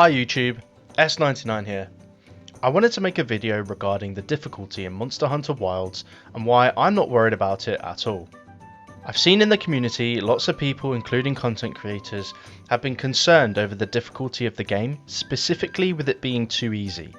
Hi YouTube, S99 here. I wanted to make a video regarding the difficulty in Monster Hunter Wilds and why I'm not worried about it at all. I've seen in the community lots of people, including content creators, have been concerned over the difficulty of the game, specifically with it being too easy.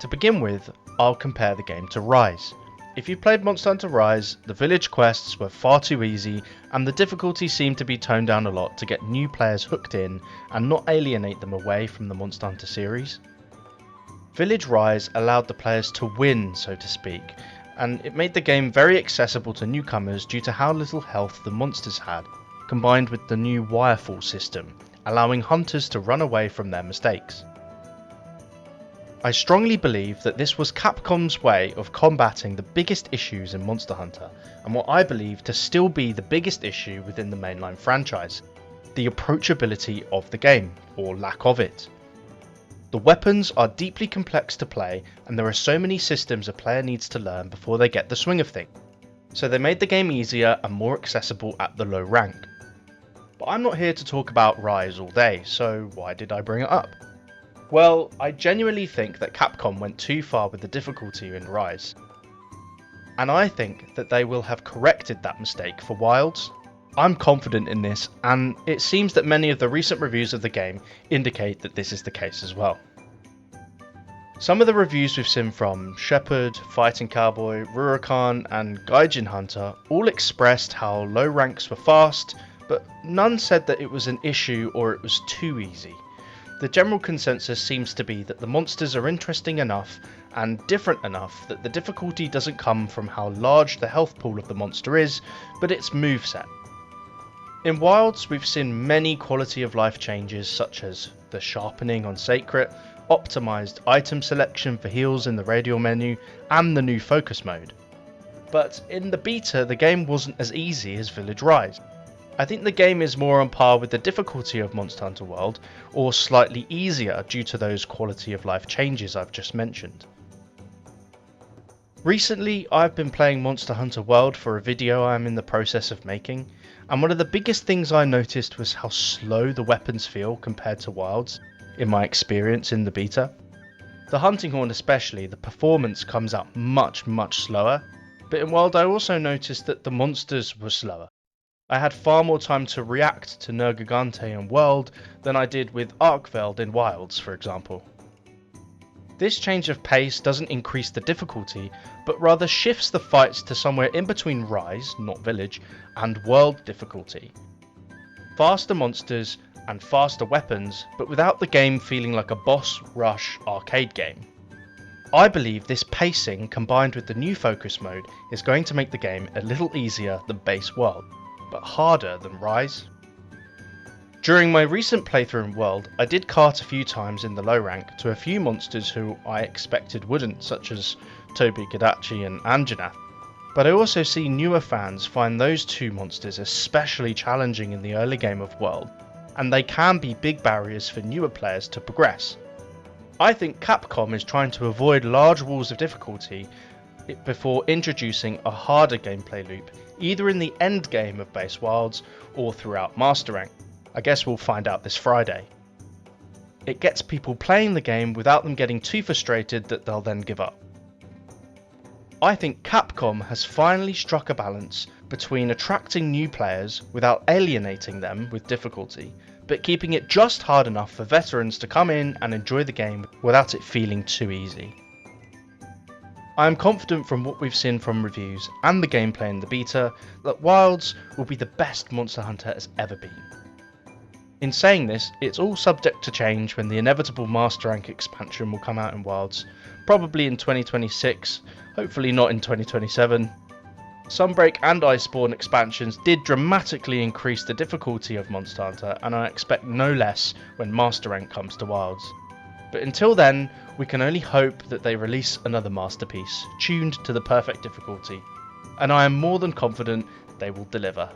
To begin with, I'll compare the game to Rise. If you played Monster Hunter Rise, the village quests were far too easy and the difficulty seemed to be toned down a lot to get new players hooked in and not alienate them away from the Monster Hunter series. Village Rise allowed the players to win, so to speak, and it made the game very accessible to newcomers due to how little health the monsters had, combined with the new wirefall system, allowing hunters to run away from their mistakes. I strongly believe that this was Capcom's way of combating the biggest issues in Monster Hunter, and what I believe to still be the biggest issue within the mainline franchise, the approachability of the game, or lack of it. The weapons are deeply complex to play, and there are so many systems a player needs to learn before they get the swing of things, so they made the game easier and more accessible at the low rank. But I'm not here to talk about Rise all day, so why did I bring it up? Well, I genuinely think that Capcom went too far with the difficulty in Rise. And I think that they will have corrected that mistake for Wilds. I'm confident in this, and it seems that many of the recent reviews of the game indicate that this is the case as well. Some of the reviews we've seen from Shepherd, Fighting Cowboy, Rurakan and Gaijin Hunter all expressed how low ranks were fast, but none said that it was an issue or it was too easy. The general consensus seems to be that the monsters are interesting enough and different enough that the difficulty doesn't come from how large the health pool of the monster is, but its moveset. In Wilds, we've seen many quality of life changes such as the sharpening on Sacred, optimised item selection for heals in the radial menu, and the new focus mode. But in the beta, the game wasn't as easy as Village Rise. I think the game is more on par with the difficulty of Monster Hunter World, or slightly easier due to those quality of life changes I've just mentioned. Recently, I've been playing Monster Hunter World for a video I'm in the process of making, and one of the biggest things I noticed was how slow the weapons feel compared to Wilds, in my experience in the beta. The hunting horn especially, the performance comes out much slower, but in World I also noticed that the monsters were slower. I had far more time to react to Nergigante in World than I did with Arkveld in Wilds, for example. This change of pace doesn't increase the difficulty, but rather shifts the fights to somewhere in between Rise, not Village, and World difficulty. Faster monsters and faster weapons, but without the game feeling like a boss rush arcade game. I believe this pacing combined with the new focus mode is going to make the game a little easier than base World, but harder than Rise. During my recent playthrough in World, I did cart a few times in the low rank to a few monsters who I expected wouldn't, such as Tobi Gadachi and Anjanath, but I also see newer fans find those two monsters especially challenging in the early game of World, and they can be big barriers for newer players to progress. I think Capcom is trying to avoid large walls of difficulty before introducing a harder gameplay loop, either in the end game of base Wilds or throughout Master Rank. I guess we'll find out this Friday. It gets people playing the game without them getting too frustrated that they'll then give up. I think Capcom has finally struck a balance between attracting new players without alienating them with difficulty, but keeping it just hard enough for veterans to come in and enjoy the game without it feeling too easy. I am confident from what we've seen from reviews and the gameplay in the beta that Wilds will be the best Monster Hunter has ever been. In saying this, it's all subject to change when the inevitable Master Rank expansion will come out in Wilds, probably in 2026, hopefully not in 2027. Sunbreak and Iceborne expansions did dramatically increase the difficulty of Monster Hunter, and I expect no less when Master Rank comes to Wilds. But until then, we can only hope that they release another masterpiece, tuned to the perfect difficulty, and I am more than confident they will deliver.